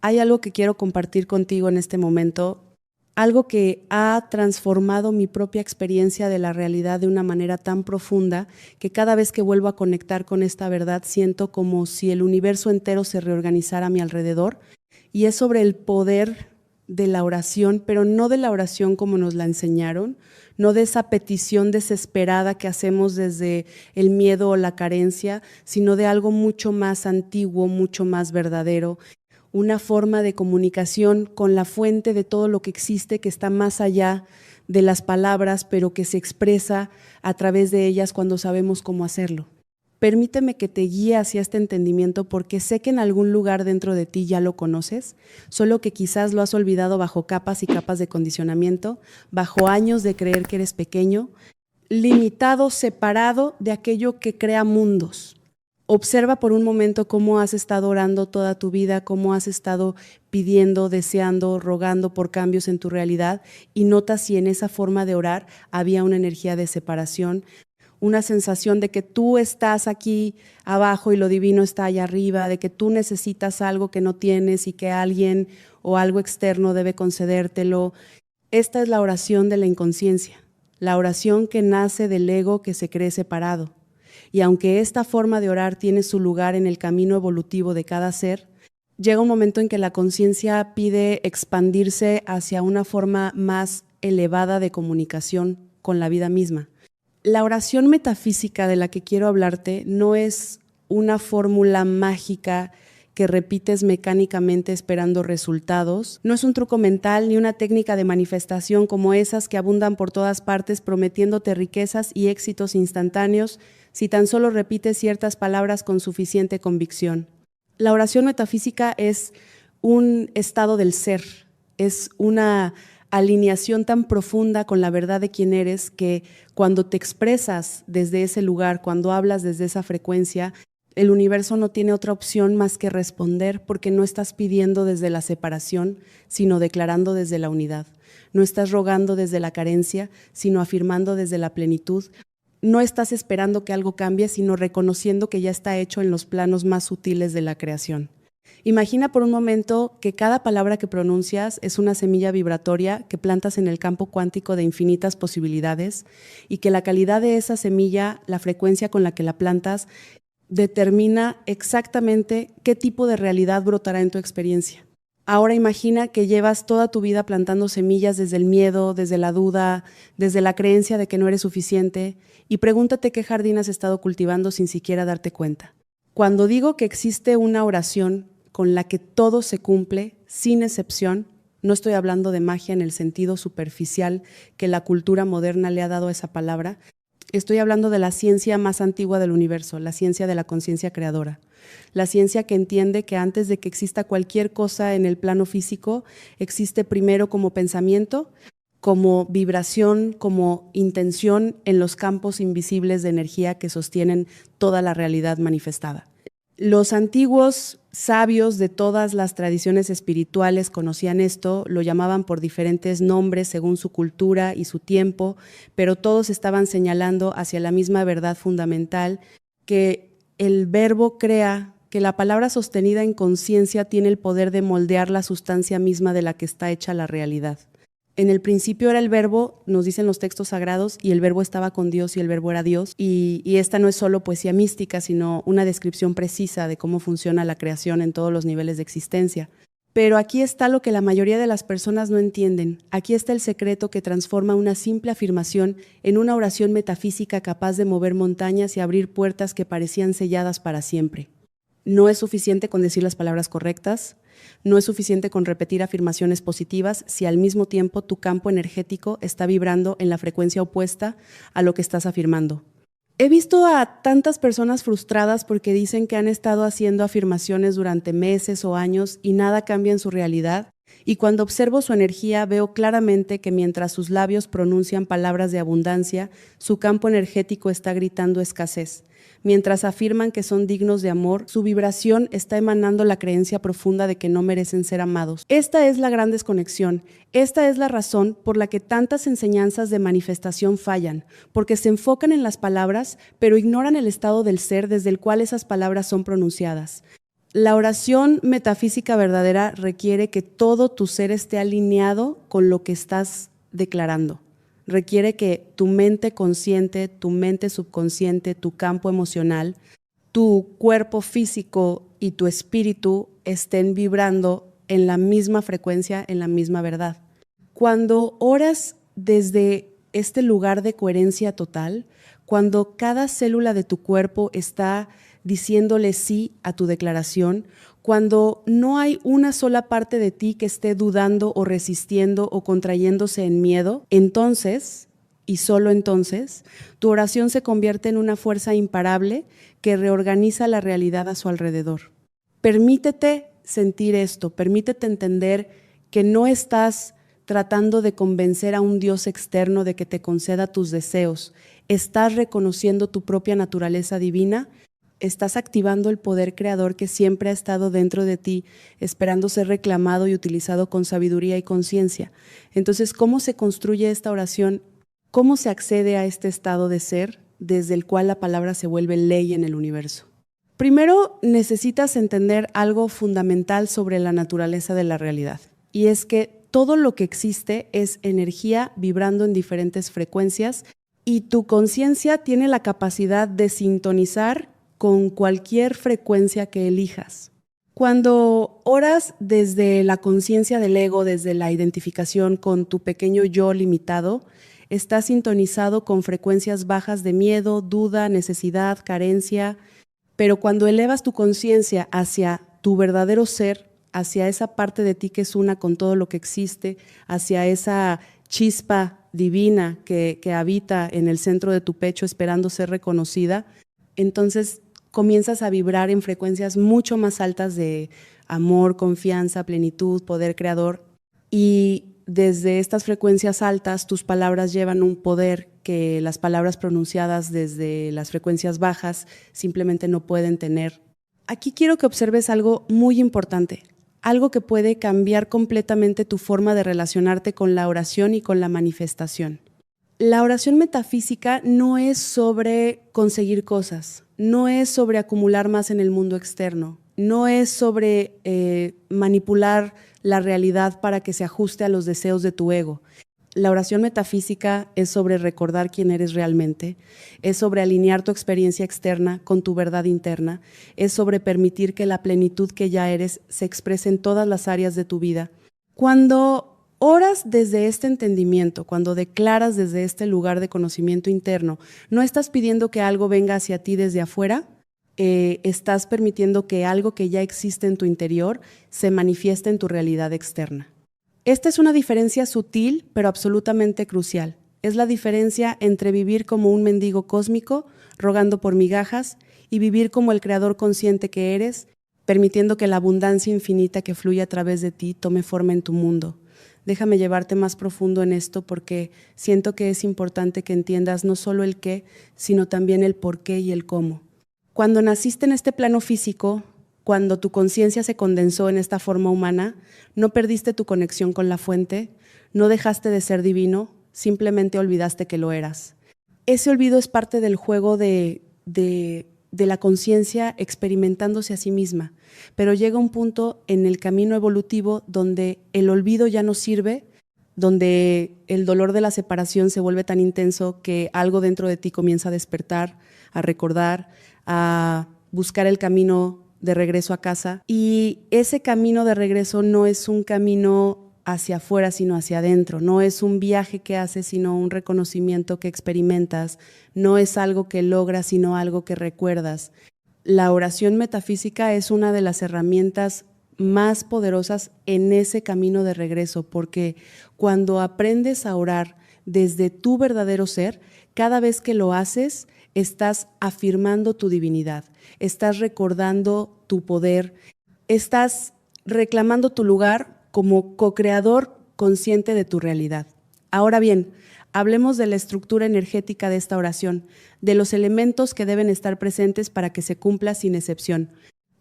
Hay algo que quiero compartir contigo en este momento, algo que ha transformado mi propia experiencia de la realidad de una manera tan profunda que cada vez que vuelvo a conectar con esta verdad siento como si el universo entero se reorganizara a mi alrededor, y es sobre el poder de la oración, pero no de la oración como nos la enseñaron, no de esa petición desesperada que hacemos desde el miedo o la carencia, sino de algo mucho más antiguo, mucho más verdadero, una forma de comunicación con la fuente de todo lo que existe, que está más allá de las palabras, pero que se expresa a través de ellas cuando sabemos cómo hacerlo. Permíteme que te guíe hacia este entendimiento porque sé que en algún lugar dentro de ti ya lo conoces, solo que quizás lo has olvidado bajo capas y capas de condicionamiento, bajo años de creer que eres pequeño, limitado, separado de aquello que crea mundos. Observa por un momento cómo has estado orando toda tu vida, cómo has estado pidiendo, deseando, rogando por cambios en tu realidad, y nota si en esa forma de orar había una energía de separación, una sensación de que tú estás aquí abajo y lo divino está allá arriba, de que tú necesitas algo que no tienes y que alguien o algo externo debe concedértelo. Esta es la oración de la inconsciencia, la oración que nace del ego que se cree separado. Y aunque esta forma de orar tiene su lugar en el camino evolutivo de cada ser, llega un momento en que la conciencia pide expandirse hacia una forma más elevada de comunicación con la vida misma. La oración metafísica de la que quiero hablarte no es una fórmula mágica que repites mecánicamente esperando resultados. No es un truco mental ni una técnica de manifestación como esas que abundan por todas partes prometiéndote riquezas y éxitos instantáneos si tan solo repites ciertas palabras con suficiente convicción. La oración metafísica es un estado del ser, es una alineación tan profunda con la verdad de quién eres que cuando te expresas desde ese lugar, cuando hablas desde esa frecuencia, el universo no tiene otra opción más que responder, porque no estás pidiendo desde la separación, sino declarando desde la unidad. No estás rogando desde la carencia, sino afirmando desde la plenitud. No estás esperando que algo cambie, sino reconociendo que ya está hecho en los planos más sutiles de la creación. Imagina por un momento que cada palabra que pronuncias es una semilla vibratoria que plantas en el campo cuántico de infinitas posibilidades, y que la calidad de esa semilla, la frecuencia con la que la plantas, determina exactamente qué tipo de realidad brotará en tu experiencia. Ahora imagina que llevas toda tu vida plantando semillas desde el miedo, desde la duda, desde la creencia de que no eres suficiente, y pregúntate qué jardín has estado cultivando sin siquiera darte cuenta. Cuando digo que existe una oración con la que todo se cumple, sin excepción, no estoy hablando de magia en el sentido superficial que la cultura moderna le ha dado a esa palabra. Estoy hablando de la ciencia más antigua del universo, la ciencia de la conciencia creadora. La ciencia que entiende que antes de que exista cualquier cosa en el plano físico, existe primero como pensamiento, como vibración, como intención en los campos invisibles de energía que sostienen toda la realidad manifestada. Los antiguos sabios de todas las tradiciones espirituales conocían esto, lo llamaban por diferentes nombres según su cultura y su tiempo, pero todos estaban señalando hacia la misma verdad fundamental, que el verbo crea, que la palabra sostenida en conciencia tiene el poder de moldear la sustancia misma de la que está hecha la realidad. En el principio era el verbo, nos dicen los textos sagrados, y el verbo estaba con Dios y el verbo era Dios. Y esta no es solo poesía mística, sino una descripción precisa de cómo funciona la creación en todos los niveles de existencia. Pero aquí está lo que la mayoría de las personas no entienden. Aquí está el secreto que transforma una simple afirmación en una oración metafísica capaz de mover montañas y abrir puertas que parecían selladas para siempre. No es suficiente con decir las palabras correctas, no es suficiente con repetir afirmaciones positivas si al mismo tiempo tu campo energético está vibrando en la frecuencia opuesta a lo que estás afirmando. He visto a tantas personas frustradas porque dicen que han estado haciendo afirmaciones durante meses o años y nada cambia en su realidad, y cuando observo su energía veo claramente que mientras sus labios pronuncian palabras de abundancia, su campo energético está gritando escasez. Mientras afirman que son dignos de amor, su vibración está emanando la creencia profunda de que no merecen ser amados. Esta es la gran desconexión. Esta es la razón por la que tantas enseñanzas de manifestación fallan, porque se enfocan en las palabras, pero ignoran el estado del ser desde el cual esas palabras son pronunciadas. La oración metafísica verdadera requiere que todo tu ser esté alineado con lo que estás declarando. Requiere que tu mente consciente, tu mente subconsciente, tu campo emocional, tu cuerpo físico y tu espíritu estén vibrando en la misma frecuencia, en la misma verdad. Cuando oras desde este lugar de coherencia total, cuando cada célula de tu cuerpo está diciéndole sí a tu declaración, cuando no hay una sola parte de ti que esté dudando o resistiendo o contrayéndose en miedo, entonces, y solo entonces, tu oración se convierte en una fuerza imparable que reorganiza la realidad a su alrededor. Permítete sentir esto, permítete entender que no estás tratando de convencer a un Dios externo de que te conceda tus deseos. Estás reconociendo tu propia naturaleza divina, estás activando el poder creador que siempre ha estado dentro de ti, esperando ser reclamado y utilizado con sabiduría y conciencia. Entonces, ¿cómo se construye esta oración? ¿Cómo se accede a este estado de ser desde el cual la palabra se vuelve ley en el universo? Primero, necesitas entender algo fundamental sobre la naturaleza de la realidad, y es que todo lo que existe es energía vibrando en diferentes frecuencias y tu conciencia tiene la capacidad de sintonizar con cualquier frecuencia que elijas. Cuando oras desde la conciencia del ego, desde la identificación con tu pequeño yo limitado, estás sintonizado con frecuencias bajas de miedo, duda, necesidad, carencia. Pero cuando elevas tu conciencia hacia tu verdadero ser, hacia esa parte de ti que es una con todo lo que existe, hacia esa chispa divina que habita en el centro de tu pecho esperando ser reconocida, entonces comienzas a vibrar en frecuencias mucho más altas de amor, confianza, plenitud, poder creador. Y desde estas frecuencias altas, tus palabras llevan un poder que las palabras pronunciadas desde las frecuencias bajas simplemente no pueden tener. Aquí quiero que observes algo muy importante, algo que puede cambiar completamente tu forma de relacionarte con la oración y con la manifestación. La oración metafísica no es sobre conseguir cosas, no es sobre acumular más en el mundo externo, no es sobre manipular la realidad para que se ajuste a los deseos de tu ego. La oración metafísica es sobre recordar quién eres realmente, es sobre alinear tu experiencia externa con tu verdad interna, es sobre permitir que la plenitud que ya eres se exprese en todas las áreas de tu vida. Cuando oras desde este entendimiento, cuando declaras desde este lugar de conocimiento interno, no estás pidiendo que algo venga hacia ti desde afuera, estás permitiendo que algo que ya existe en tu interior se manifieste en tu realidad externa. Esta es una diferencia sutil, pero absolutamente crucial. Es la diferencia entre vivir como un mendigo cósmico, rogando por migajas, y vivir como el creador consciente que eres, permitiendo que la abundancia infinita que fluye a través de ti tome forma en tu mundo. Déjame llevarte más profundo en esto porque siento que es importante que entiendas no solo el qué, sino también el por qué y el cómo. Cuando naciste en este plano físico, cuando tu conciencia se condensó en esta forma humana, no perdiste tu conexión con la fuente, no dejaste de ser divino, simplemente olvidaste que lo eras. Ese olvido es parte del juego de la conciencia experimentándose a sí misma, pero llega un punto en el camino evolutivo donde el olvido ya no sirve, donde el dolor de la separación se vuelve tan intenso que algo dentro de ti comienza a despertar, a recordar, a buscar el camino de regreso a casa. Y ese camino de regreso no es un camino hacia afuera, sino hacia adentro. No es un viaje que haces, sino un reconocimiento que experimentas. No es algo que logras, sino algo que recuerdas. La oración metafísica es una de las herramientas más poderosas en ese camino de regreso, porque cuando aprendes a orar desde tu verdadero ser, cada vez que lo haces, estás afirmando tu divinidad, estás recordando tu poder, estás reclamando tu lugar como co-creador consciente de tu realidad. Ahora bien, hablemos de la estructura energética de esta oración, de los elementos que deben estar presentes para que se cumpla sin excepción.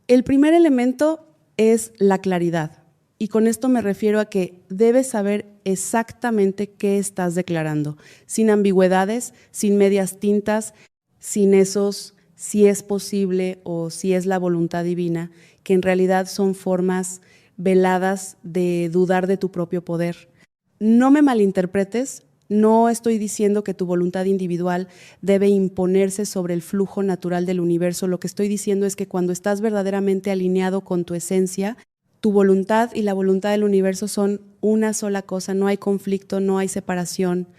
El primer elemento es la claridad, y con esto me refiero a que debes saber exactamente qué estás declarando, sin ambigüedades, sin medias tintas, sin esos si es posible o si es la voluntad divina, que en realidad son formas veladas de dudar de tu propio poder. No me malinterpretes, no estoy diciendo que tu voluntad individual debe imponerse sobre el flujo natural del universo. Lo que estoy diciendo es que cuando estás verdaderamente alineado con tu esencia, tu voluntad y la voluntad del universo son una sola cosa, no hay conflicto, no hay separación.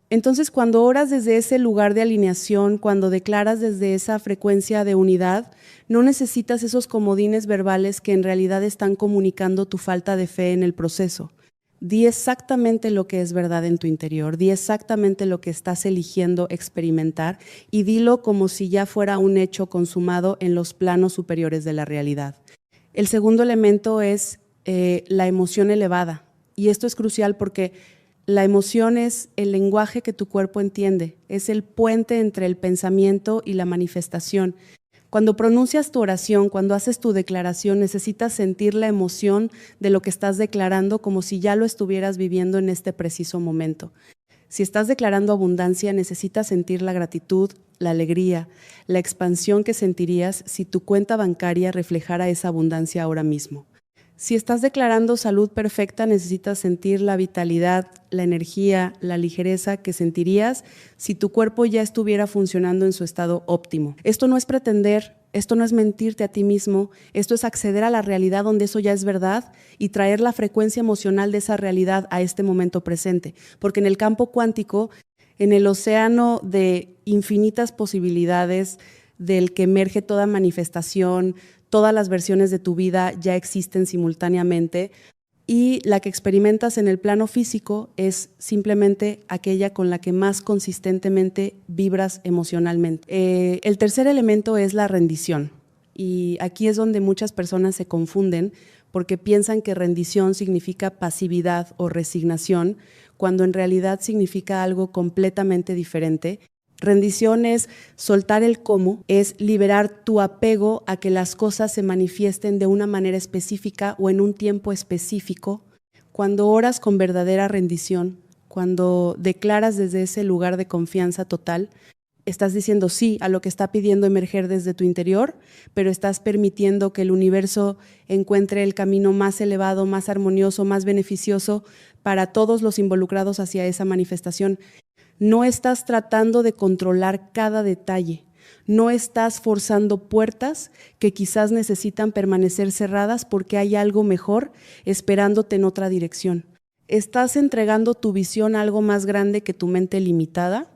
Entonces, cuando oras desde ese lugar de alineación, cuando declaras desde esa frecuencia de unidad, no necesitas esos comodines verbales que en realidad están comunicando tu falta de fe en el proceso. Di exactamente lo que es verdad en tu interior, di exactamente lo que estás eligiendo experimentar y dilo como si ya fuera un hecho consumado en los planos superiores de la realidad. El segundo elemento es la emoción elevada, y esto es crucial porque la emoción es el lenguaje que tu cuerpo entiende, es el puente entre el pensamiento y la manifestación. Cuando pronuncias tu oración, cuando haces tu declaración, necesitas sentir la emoción de lo que estás declarando como si ya lo estuvieras viviendo en este preciso momento. Si estás declarando abundancia, necesitas sentir la gratitud, la alegría, la expansión que sentirías si tu cuenta bancaria reflejara esa abundancia ahora mismo. Si estás declarando salud perfecta, necesitas sentir la vitalidad, la energía, la ligereza que sentirías si tu cuerpo ya estuviera funcionando en su estado óptimo. Esto no es pretender, esto no es mentirte a ti mismo, esto es acceder a la realidad donde eso ya es verdad y traer la frecuencia emocional de esa realidad a este momento presente. Porque en el campo cuántico, en el océano de infinitas posibilidades del que emerge toda manifestación, todas las versiones de tu vida ya existen simultáneamente y la que experimentas en el plano físico es simplemente aquella con la que más consistentemente vibras emocionalmente. El tercer elemento es la rendición y aquí es donde muchas personas se confunden porque piensan que rendición significa pasividad o resignación cuando en realidad significa algo completamente diferente. Rendición es soltar el cómo, es liberar tu apego a que las cosas se manifiesten de una manera específica o en un tiempo específico. Cuando oras con verdadera rendición, cuando declaras desde ese lugar de confianza total, estás diciendo sí a lo que está pidiendo emerger desde tu interior, pero estás permitiendo que el universo encuentre el camino más elevado, más armonioso, más beneficioso para todos los involucrados hacia esa manifestación. No estás tratando de controlar cada detalle, no estás forzando puertas que quizás necesitan permanecer cerradas porque hay algo mejor esperándote en otra dirección. Estás entregando tu visión a algo más grande que tu mente limitada.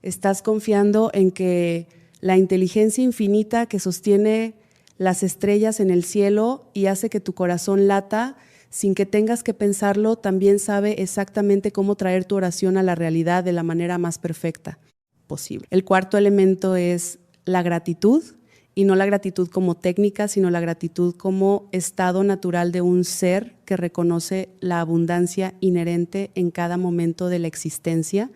Estás confiando en que la inteligencia infinita que sostiene las estrellas en el cielo y hace que tu corazón lata sin que tengas que pensarlo, también sabe exactamente cómo traer tu oración a la realidad de la manera más perfecta posible. El cuarto elemento es la gratitud, y no la gratitud como técnica, sino la gratitud como estado natural de un ser que reconoce la abundancia inherente en cada momento de la existencia.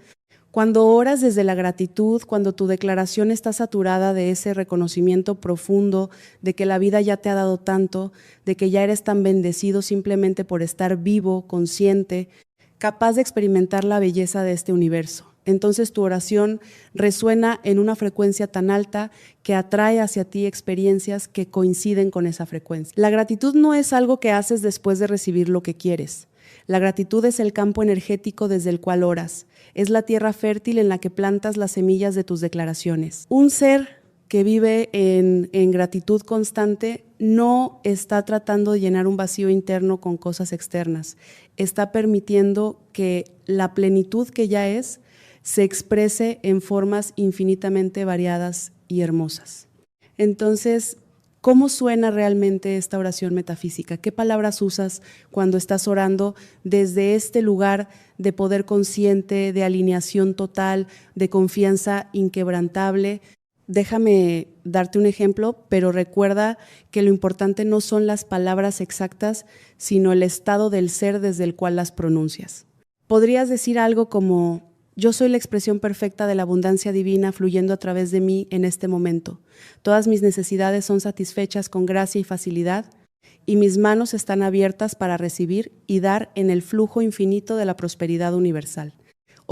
Cuando oras desde la gratitud, cuando tu declaración está saturada de ese reconocimiento profundo de que la vida ya te ha dado tanto, de que ya eres tan bendecido simplemente por estar vivo, consciente, capaz de experimentar la belleza de este universo. Entonces tu oración resuena en una frecuencia tan alta que atrae hacia ti experiencias que coinciden con esa frecuencia. La gratitud no es algo que haces después de recibir lo que quieres. La gratitud es el campo energético desde el cual oras. Es la tierra fértil en la que plantas las semillas de tus declaraciones. Un ser que vive en gratitud constante no está tratando de llenar un vacío interno con cosas externas. Está permitiendo que la plenitud que ya es se exprese en formas infinitamente variadas y hermosas. Entonces, ¿cómo suena realmente esta oración metafísica? ¿Qué palabras usas cuando estás orando desde este lugar de poder consciente, de alineación total, de confianza inquebrantable? Déjame darte un ejemplo, pero recuerda que lo importante no son las palabras exactas, sino el estado del ser desde el cual las pronuncias. Podrías decir algo como: yo soy la expresión perfecta de la abundancia divina fluyendo a través de mí en este momento. Todas mis necesidades son satisfechas con gracia y facilidad, y mis manos están abiertas para recibir y dar en el flujo infinito de la prosperidad universal.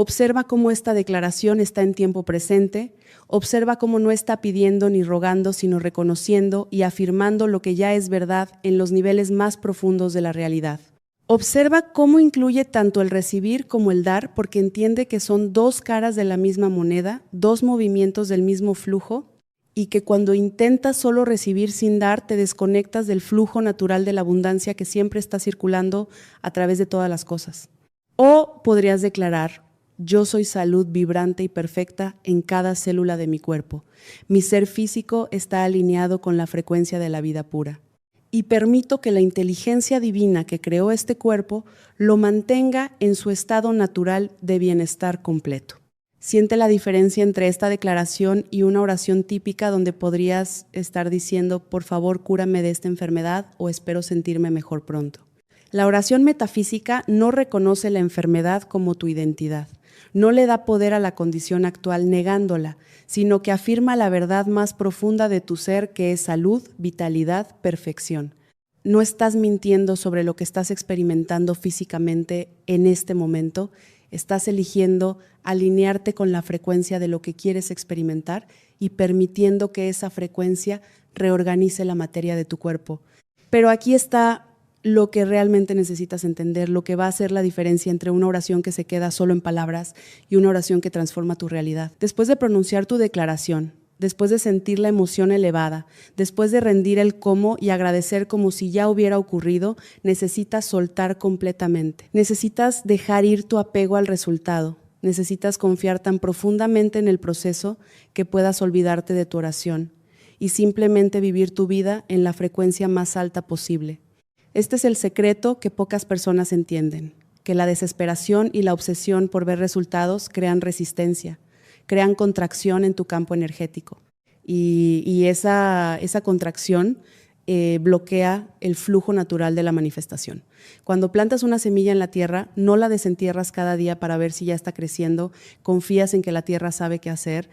Observa cómo esta declaración está en tiempo presente. Observa cómo no está pidiendo ni rogando, sino reconociendo y afirmando lo que ya es verdad en los niveles más profundos de la realidad. Observa cómo incluye tanto el recibir como el dar, porque entiende que son dos caras de la misma moneda, dos movimientos del mismo flujo, y que cuando intentas solo recibir sin dar, te desconectas del flujo natural de la abundancia que siempre está circulando a través de todas las cosas. O podrías declarar: yo soy salud vibrante y perfecta en cada célula de mi cuerpo. Mi ser físico está alineado con la frecuencia de la vida pura. Y permito que la inteligencia divina que creó este cuerpo lo mantenga en su estado natural de bienestar completo. Siente la diferencia entre esta declaración y una oración típica donde podrías estar diciendo: por favor, cúrame de esta enfermedad, o espero sentirme mejor pronto. La oración metafísica no reconoce la enfermedad como tu identidad. No le da poder a la condición actual negándola, sino que afirma la verdad más profunda de tu ser, que es salud, vitalidad, perfección. No estás mintiendo sobre lo que estás experimentando físicamente en este momento. Estás eligiendo alinearte con la frecuencia de lo que quieres experimentar y permitiendo que esa frecuencia reorganice la materia de tu cuerpo. Pero aquí está lo que realmente necesitas entender, lo que va a hacer la diferencia entre una oración que se queda solo en palabras y una oración que transforma tu realidad. Después de pronunciar tu declaración, después de sentir la emoción elevada, después de rendir el cómo y agradecer como si ya hubiera ocurrido, necesitas soltar completamente. Necesitas dejar ir tu apego al resultado. Necesitas confiar tan profundamente en el proceso que puedas olvidarte de tu oración y simplemente vivir tu vida en la frecuencia más alta posible. Este es el secreto que pocas personas entienden, que la desesperación y la obsesión por ver resultados crean resistencia, crean contracción en tu campo energético y esa contracción bloquea el flujo natural de la manifestación. Cuando plantas una semilla en la tierra, no la desentierras cada día para ver si ya está creciendo, confías en que la tierra sabe qué hacer,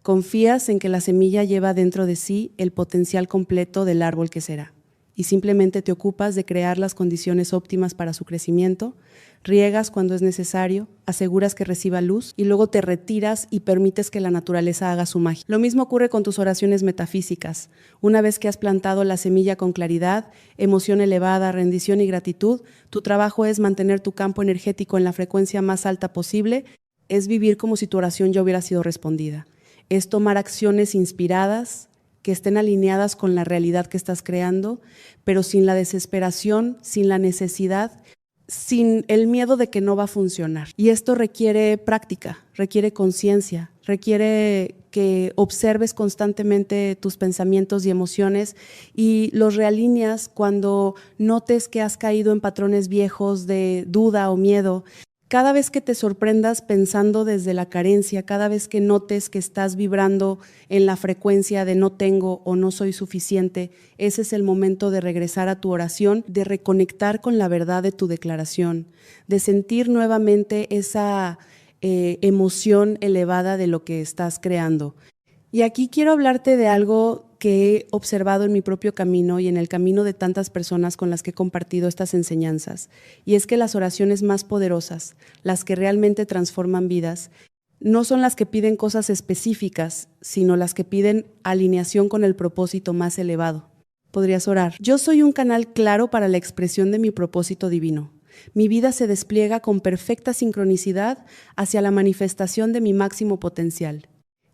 confías en que la semilla lleva dentro de sí el potencial completo del árbol que será. Y simplemente te ocupas de crear las condiciones óptimas para su crecimiento, riegas cuando es necesario, aseguras que reciba luz y luego te retiras y permites que la naturaleza haga su magia. Lo mismo ocurre con tus oraciones metafísicas. Una vez que has plantado la semilla con claridad, emoción elevada, rendición y gratitud, tu trabajo es mantener tu campo energético en la frecuencia más alta posible, es vivir como si tu oración ya hubiera sido respondida. Es tomar acciones inspiradas, que estén alineadas con la realidad que estás creando, pero sin la desesperación, sin la necesidad, sin el miedo de que no va a funcionar. Y esto requiere práctica, requiere conciencia, requiere que observes constantemente tus pensamientos y emociones y los realineas cuando notes que has caído en patrones viejos de duda o miedo. Cada vez que te sorprendas pensando desde la carencia, cada vez que notes que estás vibrando en la frecuencia de no tengo o no soy suficiente, ese es el momento de regresar a tu oración, de reconectar con la verdad de tu declaración, de sentir nuevamente esa emoción elevada de lo que estás creando. Y aquí quiero hablarte de algo que he observado en mi propio camino y en el camino de tantas personas con las que he compartido estas enseñanzas. Y es que las oraciones más poderosas, las que realmente transforman vidas, no son las que piden cosas específicas, sino las que piden alineación con el propósito más elevado. Podrías orar: yo soy un canal claro para la expresión de mi propósito divino. Mi vida se despliega con perfecta sincronicidad hacia la manifestación de mi máximo potencial.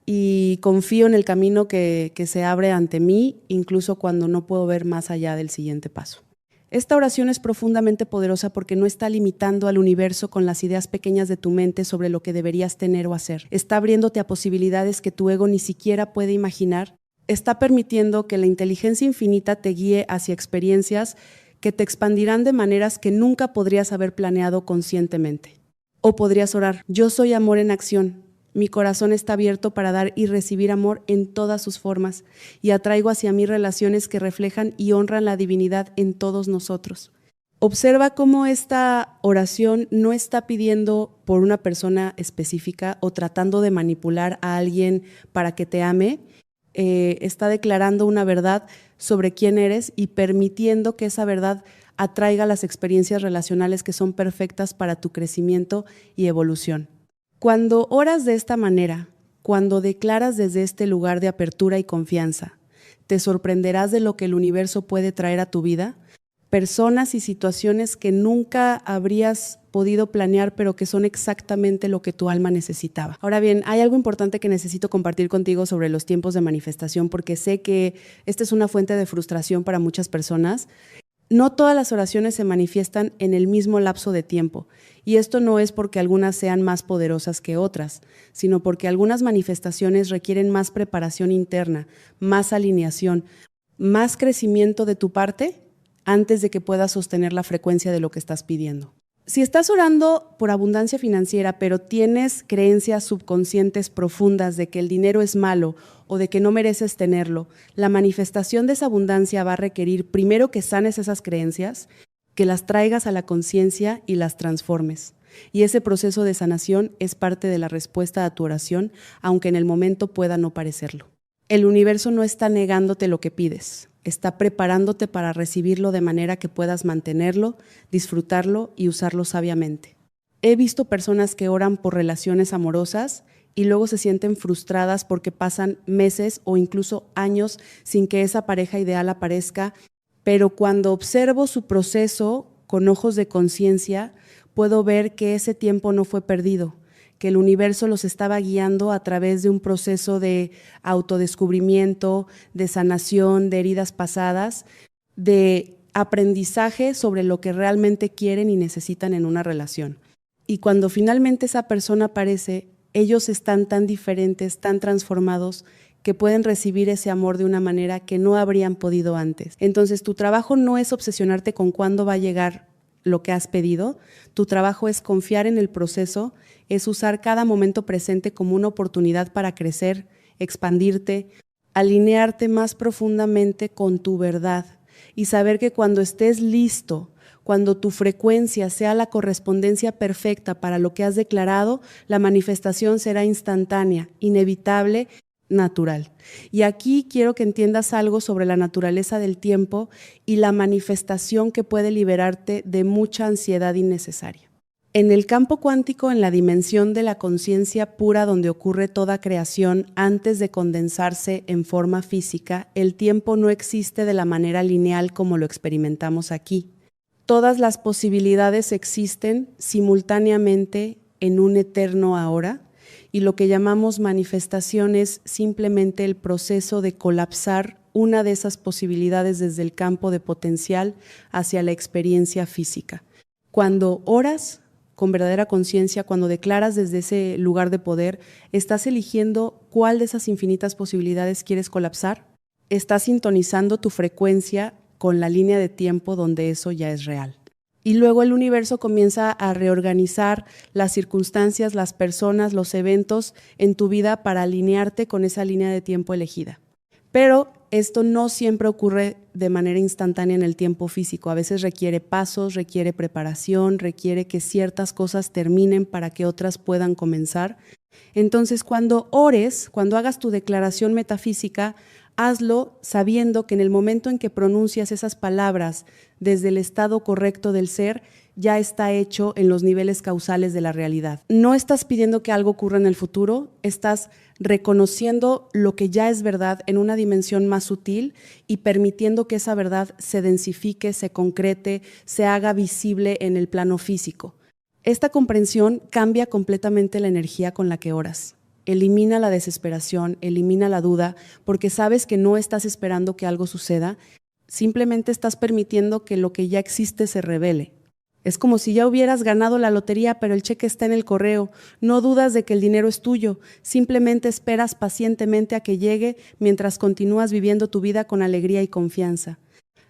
Y confío en el camino que se abre ante mí, incluso cuando no puedo ver más allá del siguiente paso. Esta oración es profundamente poderosa porque no está limitando al universo con las ideas pequeñas de tu mente sobre lo que deberías tener o hacer. Está abriéndote a posibilidades que tu ego ni siquiera puede imaginar. Está permitiendo que la inteligencia infinita te guíe hacia experiencias que te expandirán de maneras que nunca podrías haber planeado conscientemente. O podrías orar: yo soy amor en acción. Mi corazón está abierto para dar y recibir amor en todas sus formas y atraigo hacia mí relaciones que reflejan y honran la divinidad en todos nosotros. Observa cómo esta oración no está pidiendo por una persona específica o tratando de manipular a alguien para que te ame. Está declarando una verdad sobre quién eres y permitiendo que esa verdad atraiga las experiencias relacionales que son perfectas para tu crecimiento y evolución. Cuando oras de esta manera, cuando declaras desde este lugar de apertura y confianza, te sorprenderás de lo que el universo puede traer a tu vida, personas y situaciones que nunca habrías podido planear, pero que son exactamente lo que tu alma necesitaba. Ahora bien, hay algo importante que necesito compartir contigo sobre los tiempos de manifestación, porque sé que esta es una fuente de frustración para muchas personas. No todas las oraciones se manifiestan en el mismo lapso de tiempo, y esto no es porque algunas sean más poderosas que otras, sino porque algunas manifestaciones requieren más preparación interna, más alineación, más crecimiento de tu parte antes de que puedas sostener la frecuencia de lo que estás pidiendo. Si estás orando por abundancia financiera, pero tienes creencias subconscientes profundas de que el dinero es malo o de que no mereces tenerlo, la manifestación de esa abundancia va a requerir primero que sanes esas creencias, que las traigas a la conciencia y las transformes. Y ese proceso de sanación es parte de la respuesta a tu oración, aunque en el momento pueda no parecerlo. El universo no está negándote lo que pides. Está preparándote para recibirlo de manera que puedas mantenerlo, disfrutarlo y usarlo sabiamente. He visto personas que oran por relaciones amorosas y luego se sienten frustradas porque pasan meses o incluso años sin que esa pareja ideal aparezca, pero cuando observo su proceso con ojos de conciencia, puedo ver que ese tiempo no fue perdido, que el universo los estaba guiando a través de un proceso de autodescubrimiento, de sanación, de heridas pasadas, de aprendizaje sobre lo que realmente quieren y necesitan en una relación. Y cuando finalmente esa persona aparece, ellos están tan diferentes, tan transformados, que pueden recibir ese amor de una manera que no habrían podido antes. Entonces, tu trabajo no es obsesionarte con cuándo va a llegar lo que has pedido, tu trabajo es confiar en el proceso, es usar cada momento presente como una oportunidad para crecer, expandirte, alinearte más profundamente con tu verdad y saber que cuando estés listo, cuando tu frecuencia sea la correspondencia perfecta para lo que has declarado, la manifestación será instantánea, inevitable, natural. Y aquí quiero que entiendas algo sobre la naturaleza del tiempo y la manifestación que puede liberarte de mucha ansiedad innecesaria. En el campo cuántico, en la dimensión de la conciencia pura donde ocurre toda creación antes de condensarse en forma física, el tiempo no existe de la manera lineal como lo experimentamos aquí. Todas las posibilidades existen simultáneamente en un eterno ahora, y lo que llamamos manifestación es simplemente el proceso de colapsar una de esas posibilidades desde el campo de potencial hacia la experiencia física. Cuando oras con verdadera conciencia, cuando declaras desde ese lugar de poder, ¿estás eligiendo cuál de esas infinitas posibilidades quieres colapsar? ¿Estás sintonizando tu frecuencia con la línea de tiempo donde eso ya es real? Y luego el universo comienza a reorganizar las circunstancias, las personas, los eventos en tu vida para alinearte con esa línea de tiempo elegida. Pero esto no siempre ocurre de manera instantánea en el tiempo físico. A veces requiere pasos, requiere preparación, requiere que ciertas cosas terminen para que otras puedan comenzar. Entonces, cuando ores, cuando hagas tu declaración metafísica, hazlo sabiendo que en el momento en que pronuncias esas palabras desde el estado correcto del ser, ya está hecho en los niveles causales de la realidad. No estás pidiendo que algo ocurra en el futuro, estás reconociendo lo que ya es verdad en una dimensión más sutil y permitiendo que esa verdad se densifique, se concrete, se haga visible en el plano físico. Esta comprensión cambia completamente la energía con la que oras. Elimina la desesperación, elimina la duda, porque sabes que no estás esperando que algo suceda, simplemente estás permitiendo que lo que ya existe se revele. Es como si ya hubieras ganado la lotería, pero el cheque está en el correo. No dudas de que el dinero es tuyo, simplemente esperas pacientemente a que llegue mientras continúas viviendo tu vida con alegría y confianza.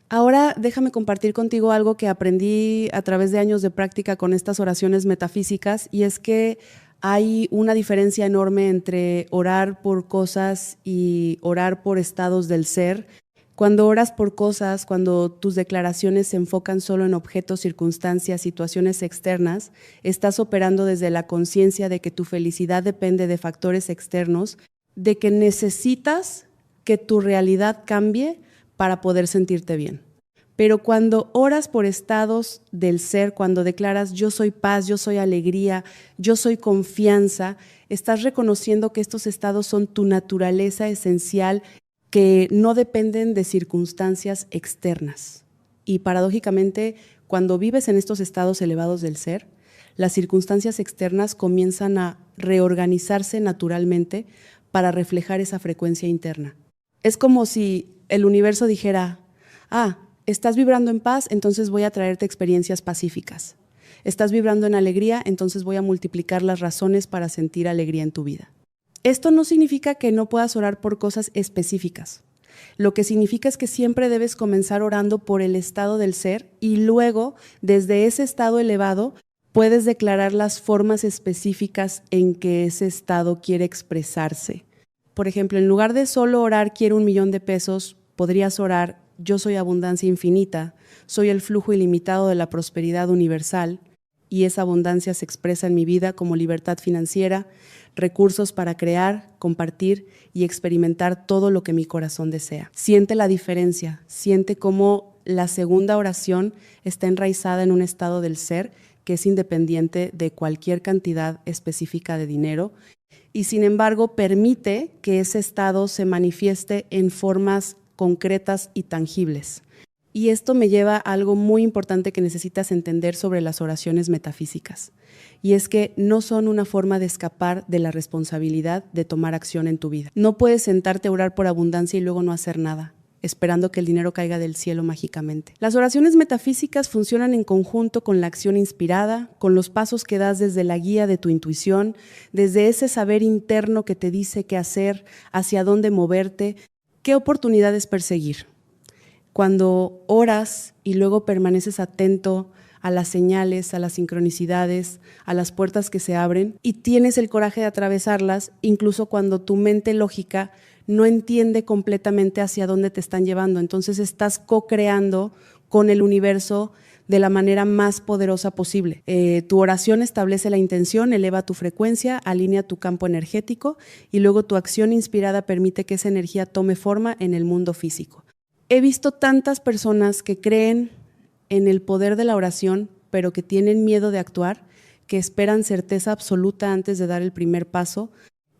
Ahora déjame compartir contigo algo que aprendí a través de años de práctica con estas oraciones metafísicas, y es que hay una diferencia enorme entre orar por cosas y orar por estados del ser. Cuando oras por cosas, cuando tus declaraciones se enfocan solo en objetos, circunstancias, situaciones externas, estás operando desde la conciencia de que tu felicidad depende de factores externos, de que necesitas que tu realidad cambie para poder sentirte bien. Pero cuando oras por estados del ser, cuando declaras yo soy paz, yo soy alegría, yo soy confianza, estás reconociendo que estos estados son tu naturaleza esencial, que no dependen de circunstancias externas. Y paradójicamente, cuando vives en estos estados elevados del ser, las circunstancias externas comienzan a reorganizarse naturalmente para reflejar esa frecuencia interna. Es como si el universo dijera, estás vibrando en paz, entonces voy a traerte experiencias pacíficas. Estás vibrando en alegría, entonces voy a multiplicar las razones para sentir alegría en tu vida. Esto no significa que no puedas orar por cosas específicas. Lo que significa es que siempre debes comenzar orando por el estado del ser y luego, desde ese estado elevado, puedes declarar las formas específicas en que ese estado quiere expresarse. Por ejemplo, en lugar de solo orar quiero 1,000,000 de pesos, podrías orar yo soy abundancia infinita, soy el flujo ilimitado de la prosperidad universal y esa abundancia se expresa en mi vida como libertad financiera, recursos para crear, compartir y experimentar todo lo que mi corazón desea. Siente la diferencia, siente cómo la segunda oración está enraizada en un estado del ser que es independiente de cualquier cantidad específica de dinero y sin embargo permite que ese estado se manifieste en formas concretas y tangibles. Y esto me lleva a algo muy importante que necesitas entender sobre las oraciones metafísicas. Y es que no son una forma de escapar de la responsabilidad de tomar acción en tu vida. No puedes sentarte a orar por abundancia y luego no hacer nada, esperando que el dinero caiga del cielo mágicamente. Las oraciones metafísicas funcionan en conjunto con la acción inspirada, con los pasos que das desde la guía de tu intuición, desde ese saber interno que te dice qué hacer, hacia dónde moverte, qué oportunidades perseguir. Cuando oras y luego permaneces atento a las señales, a las sincronicidades, a las puertas que se abren y tienes el coraje de atravesarlas, incluso cuando tu mente lógica no entiende completamente hacia dónde te están llevando. Entonces estás co-creando con el universo de la manera más poderosa posible. Tu oración establece la intención, eleva tu frecuencia, alinea tu campo energético y luego tu acción inspirada permite que esa energía tome forma en el mundo físico. He visto tantas personas que creen en el poder de la oración, pero que tienen miedo de actuar, que esperan certeza absoluta antes de dar el primer paso,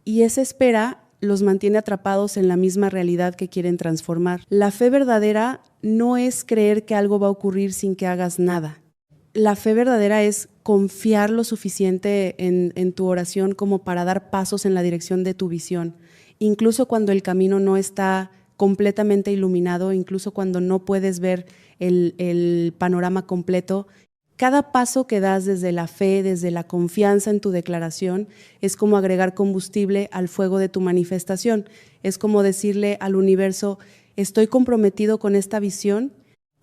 y esa espera los mantiene atrapados en la misma realidad que quieren transformar. La fe verdadera no es creer que algo va a ocurrir sin que hagas nada. La fe verdadera es confiar lo suficiente en tu oración como para dar pasos en la dirección de tu visión, incluso cuando el camino no está completamente iluminado, incluso cuando no puedes ver el panorama completo. Cada paso que das desde la fe, desde la confianza en tu declaración, es como agregar combustible al fuego de tu manifestación. Es como decirle al universo, estoy comprometido con esta visión,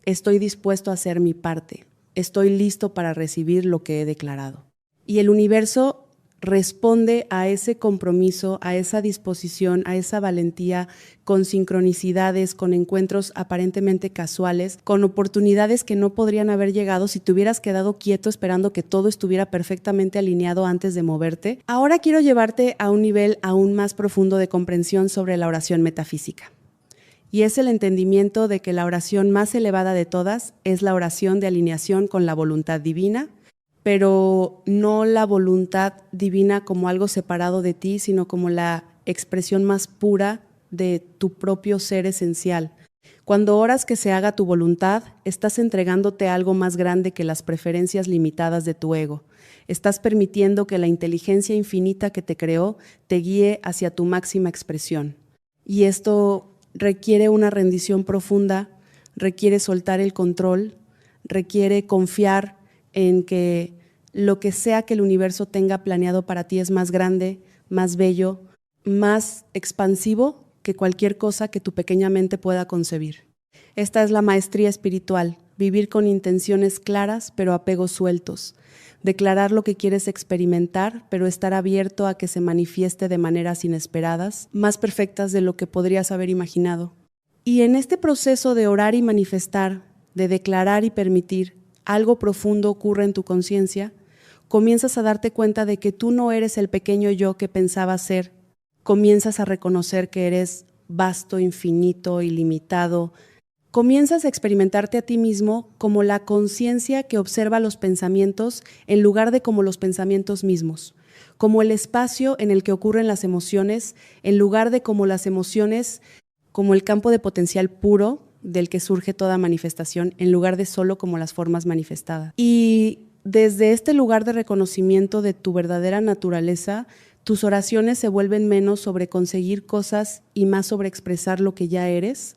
estoy dispuesto a hacer mi parte, estoy listo para recibir lo que he declarado. Y el universo responde a ese compromiso, a esa disposición, a esa valentía, con sincronicidades, con encuentros aparentemente casuales, con oportunidades que no podrían haber llegado si te hubieras quedado quieto esperando que todo estuviera perfectamente alineado antes de moverte. Ahora quiero llevarte a un nivel aún más profundo de comprensión sobre la oración metafísica. Y es el entendimiento de que la oración más elevada de todas es la oración de alineación con la voluntad divina, pero no la voluntad divina como algo separado de ti, sino como la expresión más pura de tu propio ser esencial. Cuando oras que se haga tu voluntad, estás entregándote algo más grande que las preferencias limitadas de tu ego. Estás permitiendo que la inteligencia infinita que te creó te guíe hacia tu máxima expresión. Y esto requiere una rendición profunda, requiere soltar el control, requiere confiar en que lo que sea que el universo tenga planeado para ti es más grande, más bello, más expansivo que cualquier cosa que tu pequeña mente pueda concebir. Esta es la maestría espiritual, vivir con intenciones claras pero apegos sueltos, declarar lo que quieres experimentar pero estar abierto a que se manifieste de maneras inesperadas, más perfectas de lo que podrías haber imaginado. Y en este proceso de orar y manifestar, de declarar y permitir, algo profundo ocurre en tu conciencia, comienzas a darte cuenta de que tú no eres el pequeño yo que pensabas ser, comienzas a reconocer que eres vasto, infinito, ilimitado, Comienzas a experimentarte a ti mismo como la conciencia que observa los pensamientos en lugar de como los pensamientos mismos, como el espacio en el que ocurren las emociones en lugar de como las emociones, como el campo de potencial puro del que surge toda manifestación, en lugar de solo como las formas manifestadas. Y desde este lugar de reconocimiento de tu verdadera naturaleza, tus oraciones se vuelven menos sobre conseguir cosas y más sobre expresar lo que ya eres,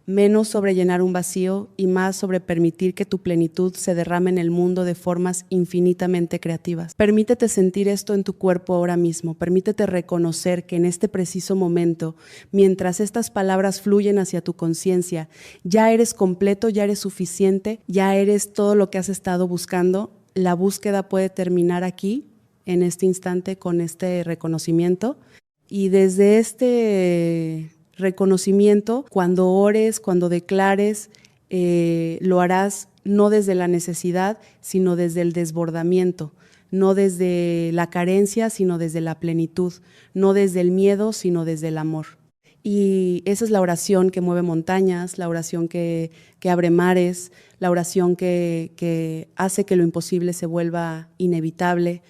menos sobre llenar un vacío y más sobre permitir que tu plenitud se derrame en el mundo de formas infinitamente creativas. Permítete sentir esto en tu cuerpo ahora mismo, permítete reconocer que en este preciso momento, mientras estas palabras fluyen hacia tu conciencia, ya eres completo, ya eres suficiente, ya eres todo lo que has estado buscando. La búsqueda puede terminar aquí, en este instante, con este reconocimiento, y desde este reconocimiento, cuando ores, cuando declares, lo harás no desde la necesidad, sino desde el desbordamiento, no desde la carencia, sino desde la plenitud, no desde el miedo, sino desde el amor. Y esa es la oración que mueve montañas, la oración que abre mares, la oración que hace que lo imposible se vuelva inevitable,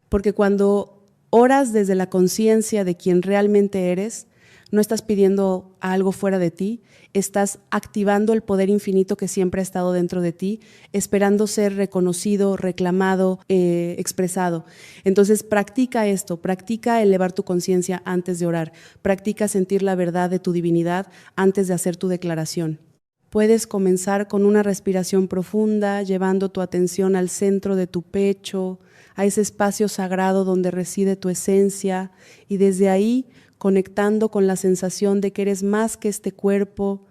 porque cuando oras desde la conciencia de quien realmente eres, no estás pidiendo algo fuera de ti, estás activando el poder infinito que siempre ha estado dentro de ti, esperando ser reconocido, reclamado, expresado. Entonces practica esto, practica elevar tu conciencia antes de orar, practica sentir la verdad de tu divinidad antes de hacer tu declaración. Puedes comenzar con una respiración profunda, llevando tu atención al centro de tu pecho, a ese espacio sagrado donde reside tu esencia, y desde ahí conectando con la sensación de que eres más que este cuerpo,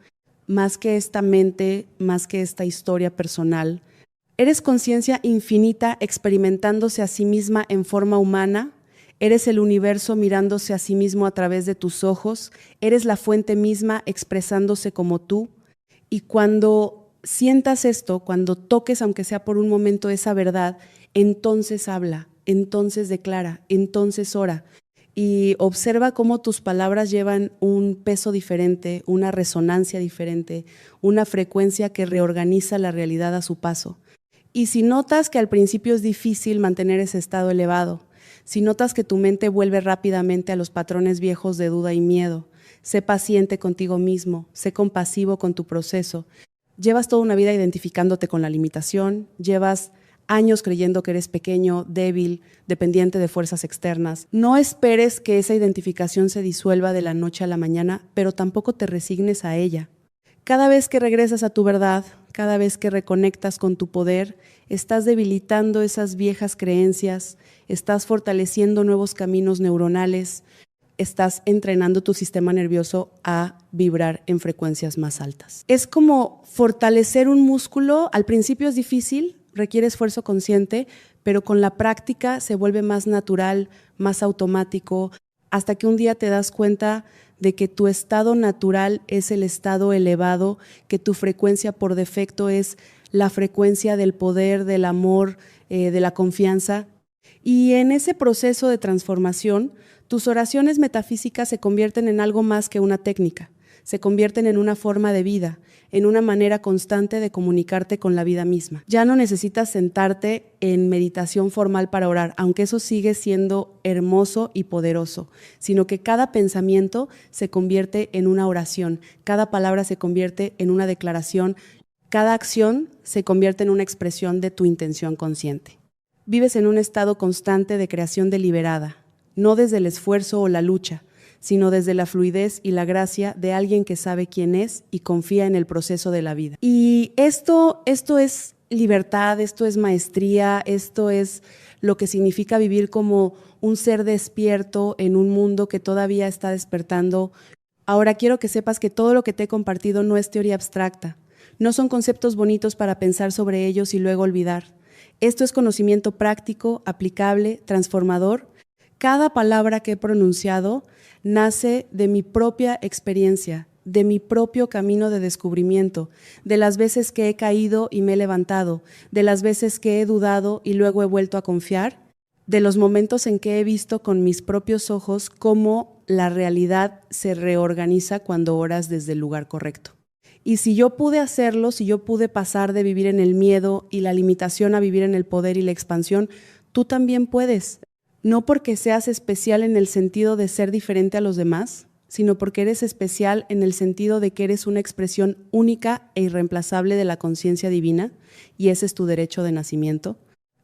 más que esta mente, más que esta historia personal. Eres conciencia infinita experimentándose a sí misma en forma humana, eres el universo mirándose a sí mismo a través de tus ojos, eres la fuente misma expresándose como tú, y cuando sientas esto, cuando toques aunque sea por un momento esa verdad, entonces habla, entonces declara, entonces ora. Y observa cómo tus palabras llevan un peso diferente, una resonancia diferente, una frecuencia que reorganiza la realidad a su paso. Y si notas que al principio es difícil mantener ese estado elevado, si notas que tu mente vuelve rápidamente a los patrones viejos de duda y miedo, sé paciente contigo mismo, sé compasivo con tu proceso. Llevas toda una vida identificándote con la limitación, llevas años creyendo que eres pequeño, débil, dependiente de fuerzas externas. No esperes que esa identificación se disuelva de la noche a la mañana, pero tampoco te resignes a ella. Cada vez que regresas a tu verdad, cada vez que reconectas con tu poder, estás debilitando esas viejas creencias, estás fortaleciendo nuevos caminos neuronales, estás entrenando tu sistema nervioso a vibrar en frecuencias más altas. Es como fortalecer un músculo. Al principio es difícil, requiere esfuerzo consciente, pero con la práctica se vuelve más natural, más automático, hasta que un día te das cuenta de que tu estado natural es el estado elevado, que tu frecuencia por defecto es la frecuencia del poder, del amor, de la confianza. Y en ese proceso de transformación, tus oraciones metafísicas se convierten en algo más que una técnica, se convierten en una forma de vida, en una manera constante de comunicarte con la vida misma. Ya no necesitas sentarte en meditación formal para orar, aunque eso sigue siendo hermoso y poderoso, sino que cada pensamiento se convierte en una oración, cada palabra se convierte en una declaración, cada acción se convierte en una expresión de tu intención consciente. Vives en un estado constante de creación deliberada, no desde el esfuerzo o la lucha, sino desde la fluidez y la gracia de alguien que sabe quién es y confía en el proceso de la vida. Y esto es libertad, esto es maestría, esto es lo que significa vivir como un ser despierto en un mundo que todavía está despertando. Ahora quiero que sepas que todo lo que te he compartido no es teoría abstracta, no son conceptos bonitos para pensar sobre ellos y luego olvidar. Esto es conocimiento práctico, aplicable, transformador. Cada palabra que he pronunciado nace de mi propia experiencia, de mi propio camino de descubrimiento, de las veces que he caído y me he levantado, de las veces que he dudado y luego he vuelto a confiar, de los momentos en que he visto con mis propios ojos cómo la realidad se reorganiza cuando oras desde el lugar correcto. Y si yo pude hacerlo, si yo pude pasar de vivir en el miedo y la limitación a vivir en el poder y la expansión, tú también puedes. No porque seas especial en el sentido de ser diferente a los demás, sino porque eres especial en el sentido de que eres una expresión única e irreemplazable de la conciencia divina, y ese es tu derecho de nacimiento.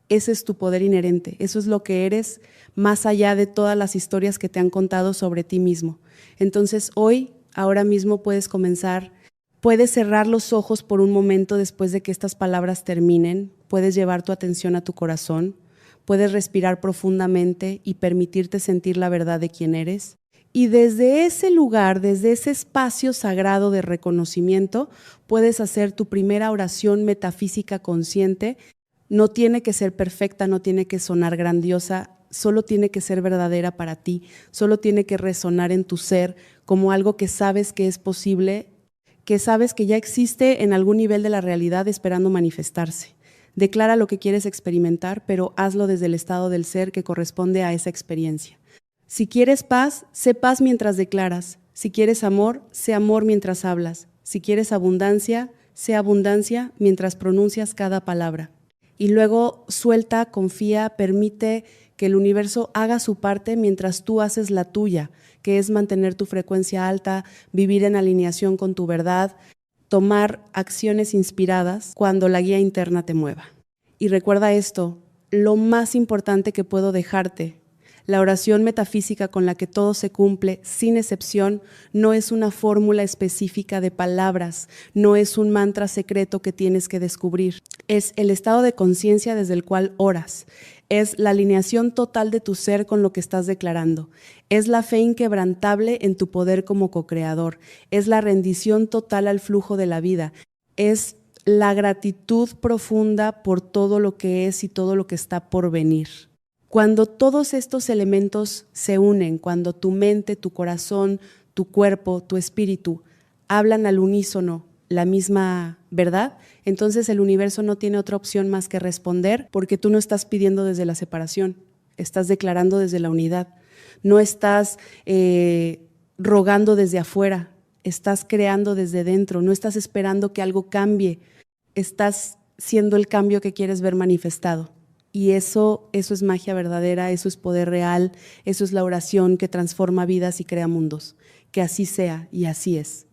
Ese es tu poder inherente, eso es lo que eres más allá de todas las historias que te han contado sobre ti mismo. Entonces hoy, ahora mismo puedes comenzar. Puedes cerrar los ojos por un momento después de que estas palabras terminen, puedes llevar tu atención a tu corazón, puedes respirar profundamente y permitirte sentir la verdad de quién eres. Y desde ese lugar, desde ese espacio sagrado de reconocimiento, puedes hacer tu primera oración metafísica consciente. No tiene que ser perfecta, no tiene que sonar grandiosa, solo tiene que ser verdadera para ti, solo tiene que resonar en tu ser como algo que sabes que es posible, que sabes que ya existe en algún nivel de la realidad esperando manifestarse. Declara lo que quieres experimentar, pero hazlo desde el estado del ser que corresponde a esa experiencia. Si quieres paz, sé paz mientras declaras. Si quieres amor, sé amor mientras hablas. Si quieres abundancia, sé abundancia mientras pronuncias cada palabra. Y luego suelta, confía, permite que el universo haga su parte mientras tú haces la tuya, que es mantener tu frecuencia alta, vivir en alineación con tu verdad, tomar acciones inspiradas cuando la guía interna te mueva. Y recuerda esto, lo más importante que puedo dejarte, la oración metafísica con la que todo se cumple, sin excepción, no es una fórmula específica de palabras, no es un mantra secreto que tienes que descubrir. Es el estado de conciencia desde el cual oras. Es la alineación total de tu ser con lo que estás declarando. Es la fe inquebrantable en tu poder como co-creador. Es la rendición total al flujo de la vida. Es la gratitud profunda por todo lo que es y todo lo que está por venir. Cuando todos estos elementos se unen, cuando tu mente, tu corazón, tu cuerpo, tu espíritu hablan al unísono la misma verdad, entonces el universo no tiene otra opción más que responder, porque tú no estás pidiendo desde la separación, estás declarando desde la unidad, no estás rogando desde afuera, estás creando desde dentro, no estás esperando que algo cambie, estás siendo el cambio que quieres ver manifestado. Y eso es magia verdadera, eso es poder real, eso es la oración que transforma vidas y crea mundos. Que así sea y así es.